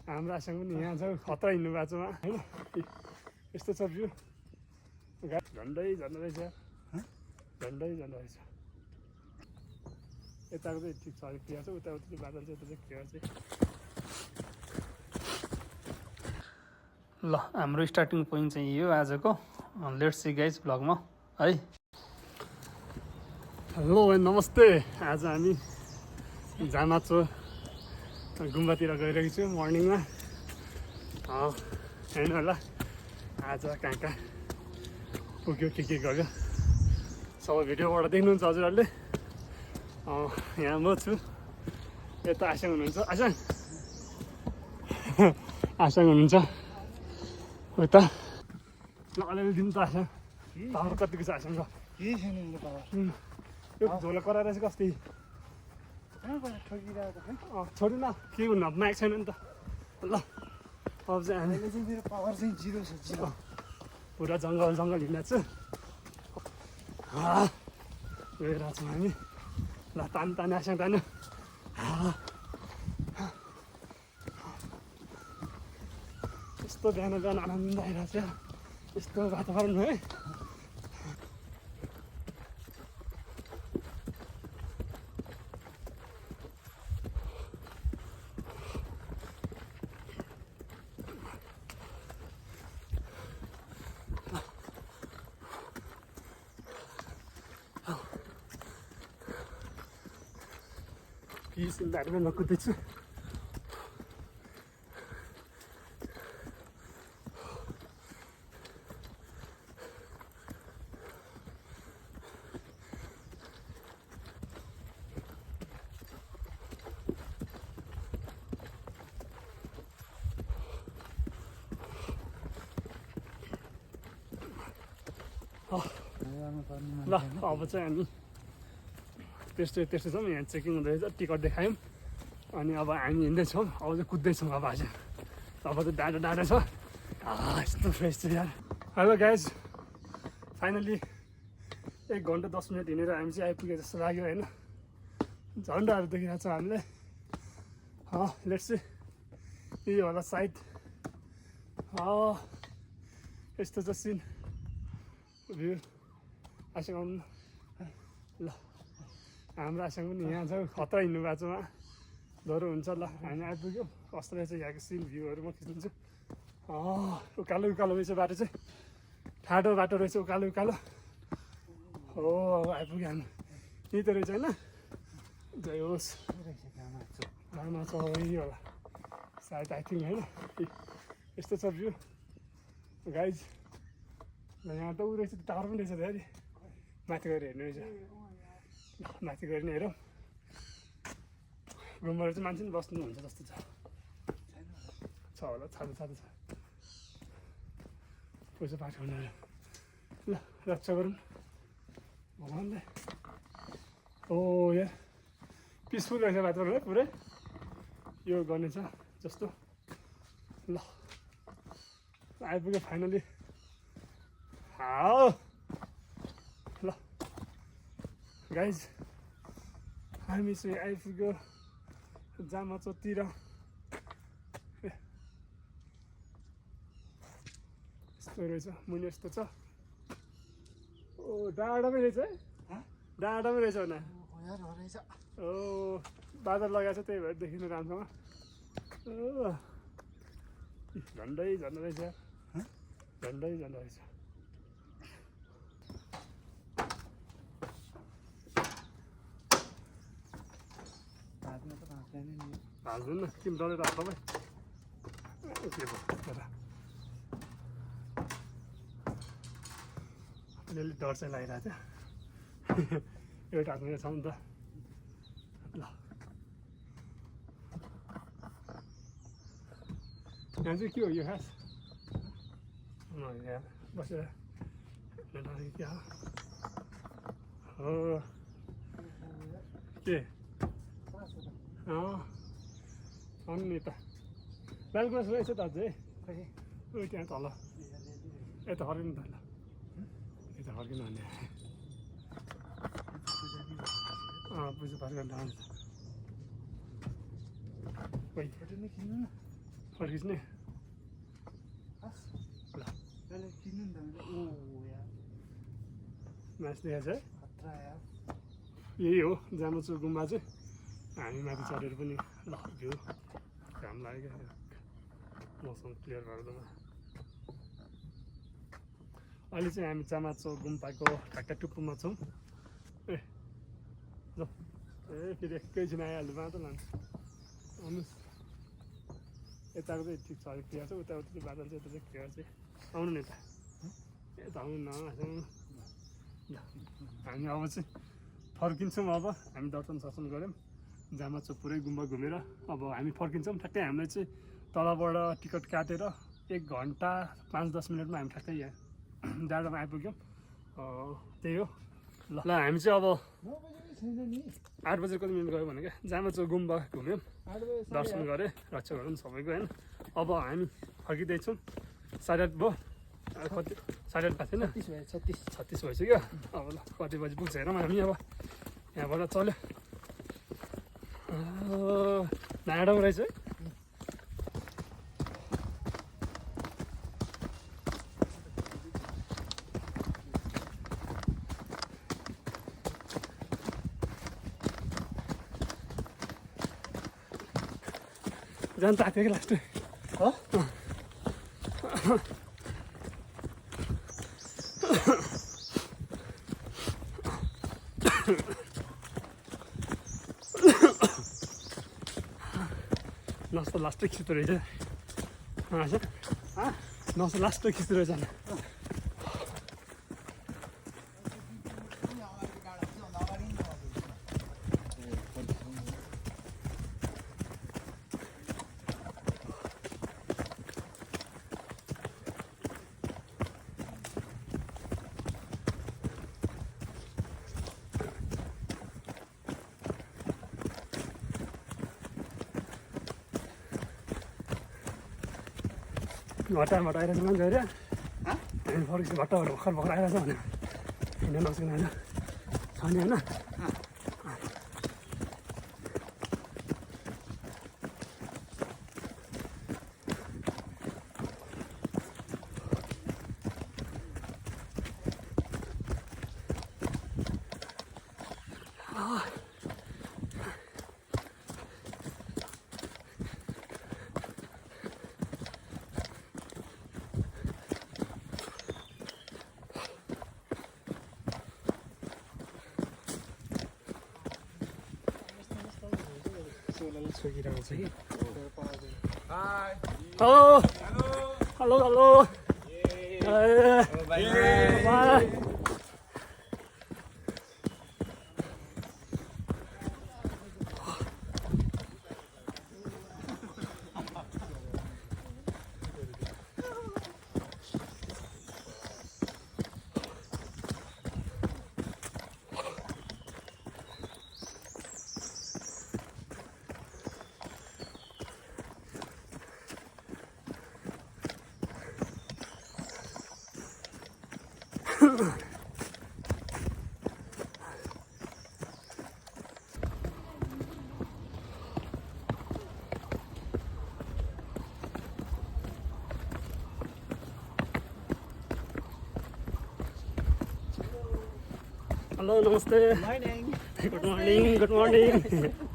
हाम्रो आसँग पनि यहाँ छ खतरा हिँड्नु बाटोमा होइन यस्तो छ भ्यू झन्डै झन्डै रहेछ झन्डै झन्डै रहेछ यताको चाहिँ ठिक छ अलिक क्लियर छ उताउति चाहिँ बादल चाहिँ यता चाहिँ क्लियर चाहिँ ल हाम्रो स्टार्टिङ पोइन्ट चाहिँ यो आजको लेट्स सी गाइज भ्लगमा है हेलो नमस्ते आज हामी जामाचो गुम्बातिर गइरहेको छु मर्निङमा होइन होला आज कहाँ कहाँ पुग्यो के गर्यो सबै भिडियोबाट देख्नुहुन्छ हजुरहरूले यहाँ म छु यता आसाङ हुनुहुन्छ आसाङ हुनुहुन्छ उता ल अलिअलि दिनु त आसाङ पावर कतिको छ आसाङको केही छैन यो झोला कराएर चाहिँ कस्तै छोडु न के हुनु माइक छैन नि त ल अब चाहिँ हामीले चाहिँ मेरो पावर चाहिँ जिरो छ जिरो पुरा जङ्गल हिँडेको छु गइरहेको छौँ हामी ल तान्यो आसाङ तान्यो यस्तो बिहान आनन्द आइरहेको छ यस्तो वातावरण है बाटोमा नकुद्दैछु ल अब चाहिँ हामी त्यस्तै छौँ यहाँ चेकिङ हुँदैछ टिकट देखायौँ अनि अब हामी हिँड्दैछौँ अब चाहिँ कुद्दैछौँ अब आज चाहिँ डाँडो छ यस्तो फ्रेस छ यार हेलो गाइज फाइनली 1 घन्टा 10 मिनट हिँडेर हामी चाहिँ आइपुगे जस्तो लाग्यो होइन झन्डाहरू देखिरहेको छ हामीले लेट्स सी यही होला सायद यस्तो छ सिन भ्यू आसाङ आउनु ल हाम्रो आसाङ पनि यहाँ छ खतरा हिँड्नु बाटोमा डह्रो हुन्छ ल हामी आइपुग्यो कस्तो रहेछ यहाँको सिन भ्यूहरू म खिचिदिन्छु उकालो रहेछ बाटो चाहिँ ठाडो बाटो रहेछ उकालो हो आइपुग्यो हामी यही त रहेछ होइन जय होस् घरमा छ यही होला सायद आई थिङ्क होइन यस्तो छ भ्यू गाइज यहाँ त ऊ रहेछ टावर पनि रहेछ धेरै माथि गएर हेर्नु रहेछ माथि गएर नि हेरौँ गुम्बाहरू चाहिँ मान्छे पनि बस्नुहुन्छ जस्तो छ होला छातो छ पैसा पाठो हुने ल रक्षा गरौँ भगवान्लाई यहाँ पिसफुल रहेछ वातावरण है पुरै यो गर्ने छ जस्तो ल आइपुग्यो फाइनली ल गाइज हामी चाहिँ आइपुग्यो जामाचोतिर यस्तो रहेछ मुनि यस्तो छ डाँडामै रहेछ है डाँडामै रहेछ न बादल लगाएको छ त्यही भएर देखिनु राम्रोसँग झन्डै रहेछ झन्डै रहेछ हाल्दैन किन डरेर तपाईँ के भयो अलिअलि डर चाहिँ लागिरहेको थियो एउटा हातमा छ नि त ल यहाँ चाहिँ के हो यो खास यहाँ बसेर क्या हो के अनि त बालकुमा रहेछ त अझै त्यहाँ तल यता फर्किनु त ल यता फर्किनु भने पूजापाठ गर्न आउँछ फर्किने ल पहले किन्नु नि त मैले ओ यार म्याच देखाएको छ है खतरा यार यही हो जामुचो गुम्बा चाहिँ हामी माथि चढेर पनि ल भ्यू घाम लाग्यो क्या मौसम क्लियर गर्दैन अहिले चाहिँ हामी जामाचो गुम्बाको ठ्याक्कै टुप्पोमा छौँ ए ल ए फेरि एकैछिन आइहाल्नु मात्र लान्छ आउनुहोस् यताको चाहिँ ठिक छ अलिक क्लियर छ उताउति चाहिँ बादल चाहिँ यता चाहिँ क्लियर चाहिँ आउनु नि यता यता आउनु न ल हामी अब चाहिँ फर्किन्छौँ अब हामी दर्शन सर्शन गऱ्यौँ जामाचो पुरै गुम्बा घुमेर अब हामी फर्किन्छौँ ठ्याक्कै हामीलाई चाहिँ तलबाट टिकट काटेर 1 घन्टा 5-10 मिनटमा हामी ठ्याक्कै यहाँ डाँडामा आइपुग्यौँ त्यही हो ल हामी चाहिँ अब 9 बजे छैन नि 8 बजे कति मिनट गयो भने क्या जामाचो गुम्बा घुम्यौँ 8 बजे दर्शन गरेँ रक्षाहरू सबैको होइन अब हामी फर्किँदैछौँ 8:30 भयो कति 8:30 भएको छैन 36 भइसक्यो अब ल कति बजी पुग्छ हेरौँ हामी अब यहाँबाट चल्यो डाँडामा रहेछ है जान त आएको कि लास्ट नस त लास्टै खिच्दो रहेछ नस लास्टै खिच्दो रहेछ घट्टाबाट आइरहेको मान्छे अरे हामी फर्केपछि घट्टाबाट भर्खर भर्खर आइरहेछ भने हिँड्न नसक्ने होइन छ नि होइन सोकिरहेको छ कि हेलो हेलो हेलो नमस्ते Morning. Good morning